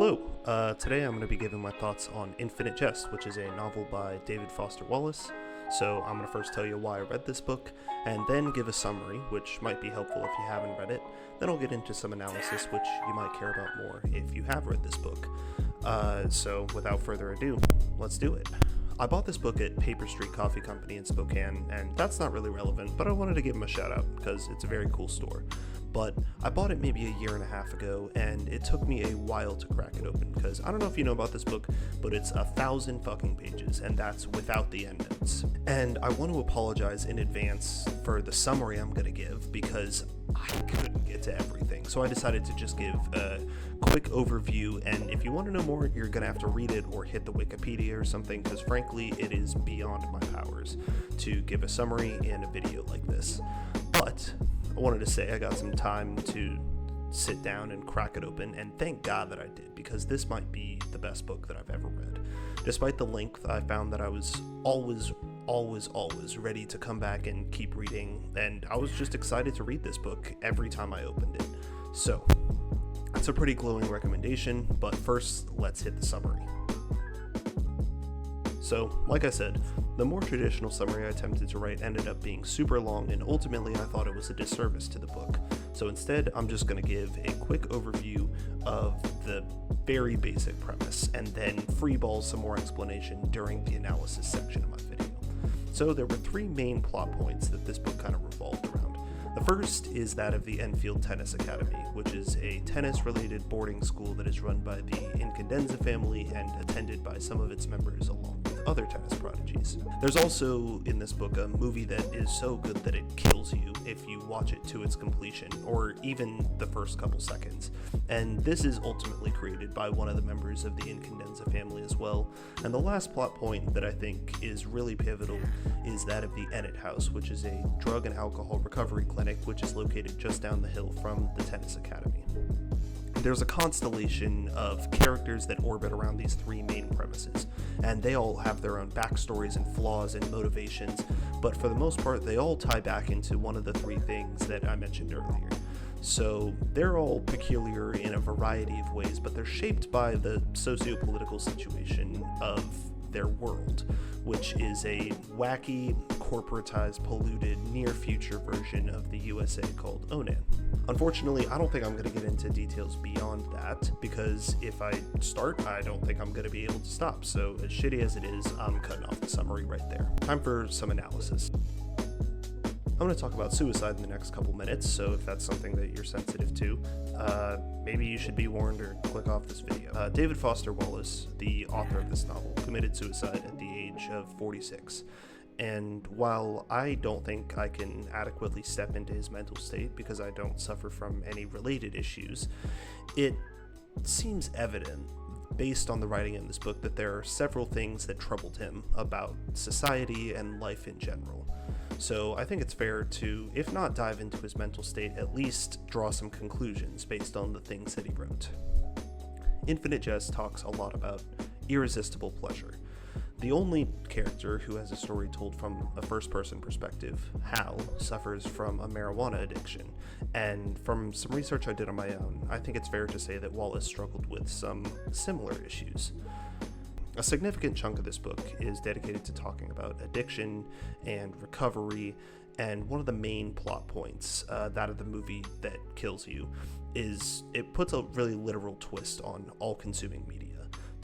Hello, today I'm going to be giving my thoughts on Infinite Jest, which is a novel by David Foster Wallace. So I'm going to first tell you why I read this book, and then give a summary, which might be helpful if you haven't read it. Then I'll get into some analysis, which you might care about more if you have read this book. So without further ado, let's do it. I bought this book at Paper Street Coffee Company in Spokane, and that's not really relevant, but I wanted to give them a shout out because it's a very cool store. But I bought it maybe a year and a half ago, and it took me a while to crack it open because I don't know if you know about this book, but it's 1,000 fucking pages, and that's without the endnotes. And I want to apologize in advance for the summary I'm going to give because I couldn't get to everything, so I decided to just give a quick overview, and if you want to know more, you're going to have to read it or hit the Wikipedia or something, because frankly, it is beyond my powers to give a summary in a video like this. But I wanted to say I got some time to sit down and crack it open, and thank God that I did, because this might be the best book that I've ever read. Despite the length, I found that I was always ready to come back and keep reading, and I was just excited to read this book every time I opened it. So, it's a pretty glowing recommendation, but first, let's hit the summary. So, like I said, the more traditional summary I attempted to write ended up being super long, and ultimately I thought it was a disservice to the book. So instead, I'm just going to give a quick overview of the very basic premise, and then freeball some more explanation during the analysis section of my video. So there were three main plot points that this book kind of revolved around. The first is that of the Enfield Tennis Academy, which is a tennis-related boarding school that is run by the Incandenza family and attended by some of its members along with other tennis prodigies. There's also, in this book, a movie that is so good that it kills you if you watch it to its completion, or even the first couple seconds. And this is ultimately created by one of the members of the Incandenza family as well. And the last plot point that I think is really pivotal is that of the Ennet House, which is a drug and alcohol recovery clinic which is located just down the hill from the tennis academy. There's a constellation of characters that orbit around these three main premises, and they all have their own backstories and flaws and motivations, but for the most part they all tie back into one of the three things that I mentioned earlier. So they're all peculiar in a variety of ways, but they're shaped by the socio-political situation of their world, which is a wacky, corporatized, polluted, near-future version of the USA called Onan. Unfortunately, I don't think I'm going to get into details beyond that, because if I start, I don't think I'm going to be able to stop, so as shitty as it is, I'm cutting off the summary right there. Time for some analysis. I'm going to talk about suicide in the next couple minutes, so if that's something that you're sensitive to, maybe you should be warned or click off this video. David Foster Wallace, the author of this novel, committed suicide at the age of 46. And while I don't think I can adequately step into his mental state because I don't suffer from any related issues, it seems evident based on the writing in this book that there are several things that troubled him about society and life in general. So I think it's fair to, if not dive into his mental state, at least draw some conclusions based on the things that he wrote. Infinite Jest talks a lot about irresistible pleasure. The only character who has a story told from a first-person perspective, Hal, suffers from a marijuana addiction, and from some research I did on my own, I think it's fair to say that Wallace struggled with some similar issues. A significant chunk of this book is dedicated to talking about addiction and recovery, and one of the main plot points, that of the movie that kills you, is it puts a really literal twist on all-consuming media.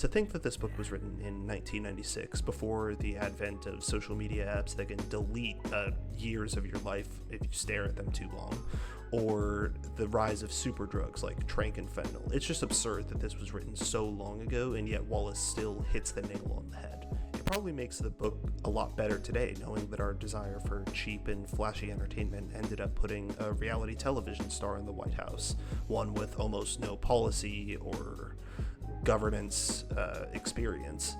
To think that this book was written in 1996, before the advent of social media apps that can delete years of your life if you stare at them too long, or the rise of super drugs like tranq and fentanyl. It's just absurd that this was written so long ago, and yet Wallace still hits the nail on the head. It probably makes the book a lot better today, knowing that our desire for cheap and flashy entertainment ended up putting a reality television star in the White House, one with almost no policy or governance experience.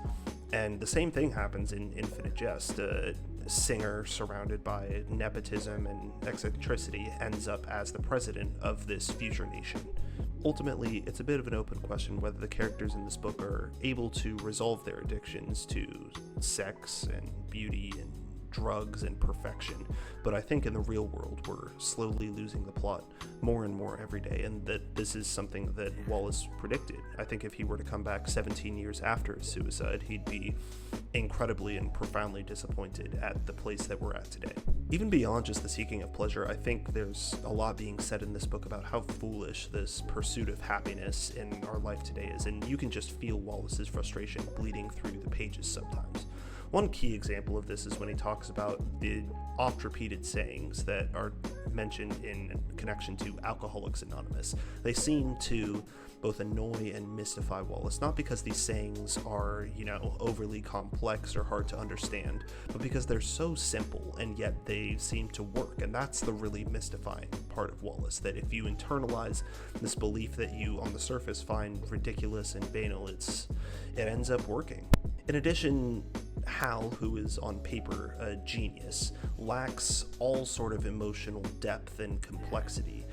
And the same thing happens in Infinite Jest. A singer surrounded by nepotism and eccentricity ends up as the president of this future nation. Ultimately, it's a bit of an open question whether the characters in this book are able to resolve their addictions to sex and beauty and drugs and perfection, but I think in the real world we're slowly losing the plot more and more every day, and that this is something that Wallace predicted. I think if he were to come back 17 years after his suicide, he'd be incredibly and profoundly disappointed at the place that we're at today. Even beyond just the seeking of pleasure, I think there's a lot being said in this book about how foolish this pursuit of happiness in our life today is, and you can just feel Wallace's frustration bleeding through the pages sometimes. One key example of this is when he talks about the oft-repeated sayings that are mentioned in connection to Alcoholics Anonymous. They seem to both annoy and mystify Wallace, not because these sayings are, overly complex or hard to understand, but because they're so simple and yet they seem to work. And that's the really mystifying part of Wallace, that if you internalize this belief that you on the surface find ridiculous and banal, it ends up working. In addition, Hal, who is on paper a genius, lacks all sort of emotional depth and complexity.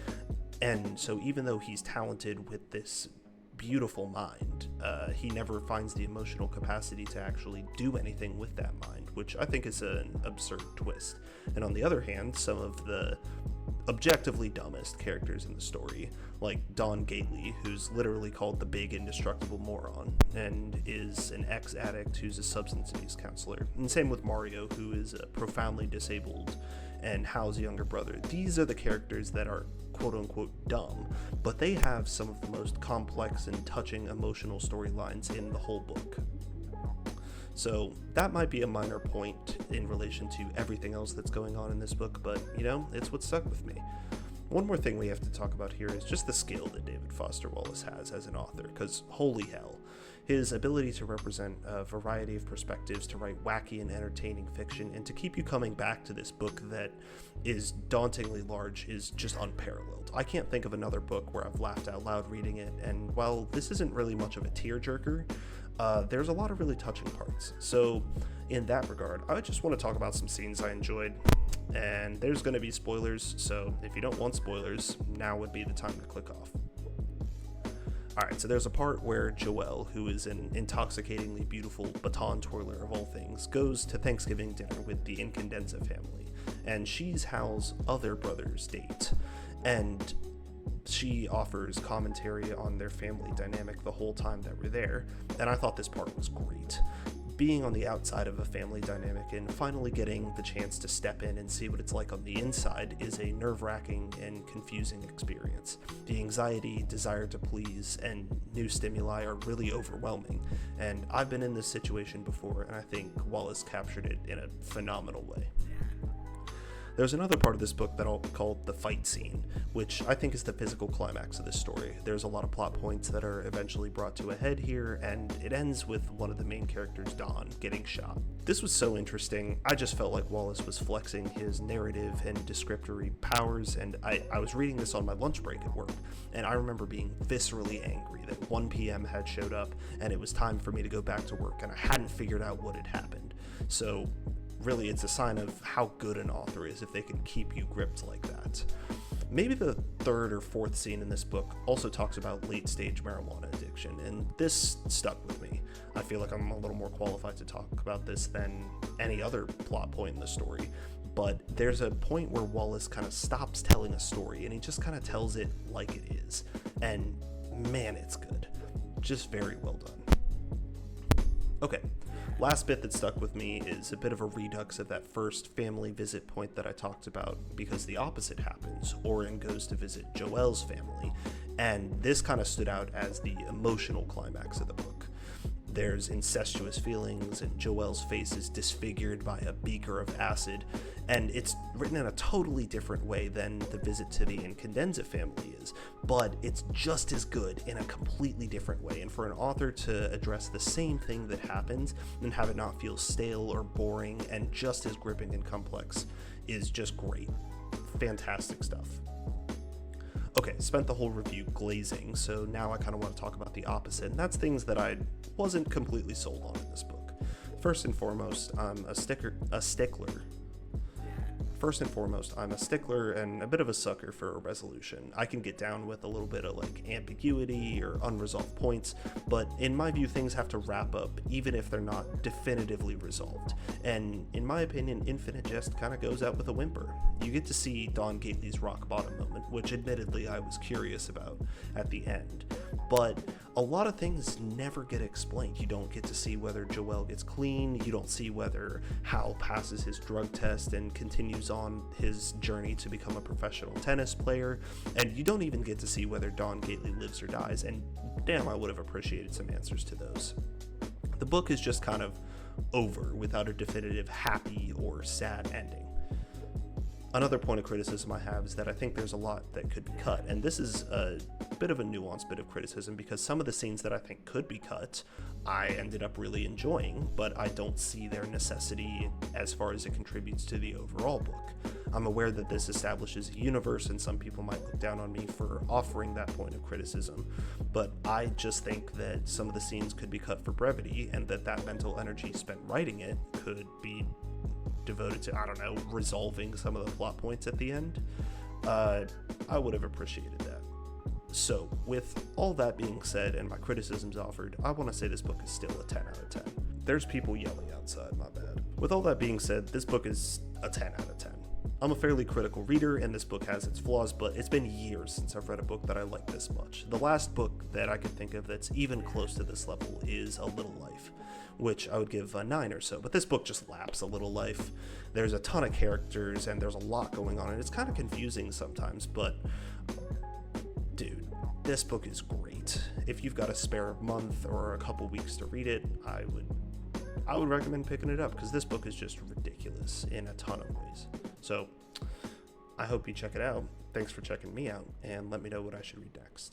And so even though he's talented with this beautiful mind, he never finds the emotional capacity to actually do anything with that mind, which I think is an absurd twist. And on the other hand, some of the objectively dumbest characters in the story, like Don Gately, who's literally called the big indestructible moron, and is an ex-addict who's a substance abuse counselor. And same with Mario, who is profoundly disabled, and Hal's younger brother. These are the characters that are quote-unquote dumb, but they have some of the most complex and touching emotional storylines in the whole book. So that might be a minor point in relation to everything else that's going on in this book, but it's what stuck with me. One more thing we have to talk about here is just the skill that David Foster Wallace has as an author, because holy hell, his ability to represent a variety of perspectives, to write wacky and entertaining fiction, and to keep you coming back to this book that is dauntingly large is just unparalleled. I can't think of another book where I've laughed out loud reading it, and while this isn't really much of a tearjerker, there's a lot of really touching parts. So in that regard, I just want to talk about some scenes I enjoyed, and there's going to be spoilers, so if you don't want spoilers, now would be the time to click off. Alright, so there's a part where Joelle, who is an intoxicatingly beautiful baton twirler of all things, goes to Thanksgiving dinner with the Incandenza family, and she's Hal's other brother's date, and she offers commentary on their family dynamic the whole time that we're there, and I thought this part was great. Being on the outside of a family dynamic and finally getting the chance to step in and see what it's like on the inside is a nerve-wracking and confusing experience. The anxiety, desire to please, and new stimuli are really overwhelming, and I've been in this situation before, and I think Wallace captured it in a phenomenal way. There's another part of this book that I'll call the fight scene, which I think is the physical climax of this story. There's a lot of plot points that are eventually brought to a head here, and it ends with one of the main characters, Don, getting shot. This was so interesting. I just felt like Wallace was flexing his narrative and descriptory powers, and I was reading this on my lunch break at work, and I remember being viscerally angry that 1 p.m. had showed up, and it was time for me to go back to work, and I hadn't figured out what had happened. So really, it's a sign of how good an author is if they can keep you gripped like that. Maybe the third or fourth scene in this book also talks about late-stage marijuana addiction, and this stuck with me. I feel like I'm a little more qualified to talk about this than any other plot point in the story, but there's a point where Wallace kind of stops telling a story, and he just kind of tells it like it is, and man, it's good. Just very well done. Okay. Last bit that stuck with me is a bit of a redux of that first family visit point that I talked about, because the opposite happens. Oren goes to visit Joelle's family, and this kind of stood out as the emotional climax of the book. There's incestuous feelings, and Joelle's face is disfigured by a beaker of acid, and it's written in a totally different way than the visit to the Incandenza family is, but it's just as good in a completely different way, and for an author to address the same thing that happens and have it not feel stale or boring and just as gripping and complex is just great. Fantastic stuff. Okay, spent the whole review glazing, so now I kind of want to talk about the opposite, and that's things that I wasn't completely sold on in this book. First and foremost, I'm a stickler first and foremost, I'm a stickler and a bit of a sucker for a resolution. I can get down with a little bit of like ambiguity or unresolved points, but in my view, things have to wrap up even if they're not definitively resolved. And in my opinion, Infinite Jest kind of goes out with a whimper. You get to see Don Gately's rock bottom moment, which admittedly I was curious about at the end, but a lot of things never get explained. You don't get to see whether Joel gets clean, you don't see whether Hal passes his drug test and continues on his journey to become a professional tennis player, and you don't even get to see whether Don Gately lives or dies, and damn, I would have appreciated some answers to those. The book is just kind of over without a definitive happy or sad ending. Another point of criticism I have is that I think there's a lot that could be cut, and this is a bit of a nuanced bit of criticism because some of the scenes that I think could be cut I ended up really enjoying, but I don't see their necessity as far as it contributes to the overall book. I'm aware that this establishes a universe and some people might look down on me for offering that point of criticism, but I just think that some of the scenes could be cut for brevity and that mental energy spent writing it could be devoted to, I don't know, resolving some of the plot points at the end. I would have appreciated that. So, with all that being said and my criticisms offered, I want to say this book is still a 10 out of 10. There's people yelling outside, my bad. With all that being said, this book is a 10 out of 10. I'm a fairly critical reader, and this book has its flaws, but it's been years since I've read a book that I like this much. The last book that I could think of that's even close to this level is A Little Life, which I would give a 9 or so, but this book just laps A Little Life. There's a ton of characters, and there's a lot going on, and it's kind of confusing sometimes, but dude, this book is great. If you've got a spare month or a couple weeks to read it, I would recommend picking it up because this book is just ridiculous in a ton of ways. So I hope you check it out. Thanks for checking me out, and let me know what I should read next.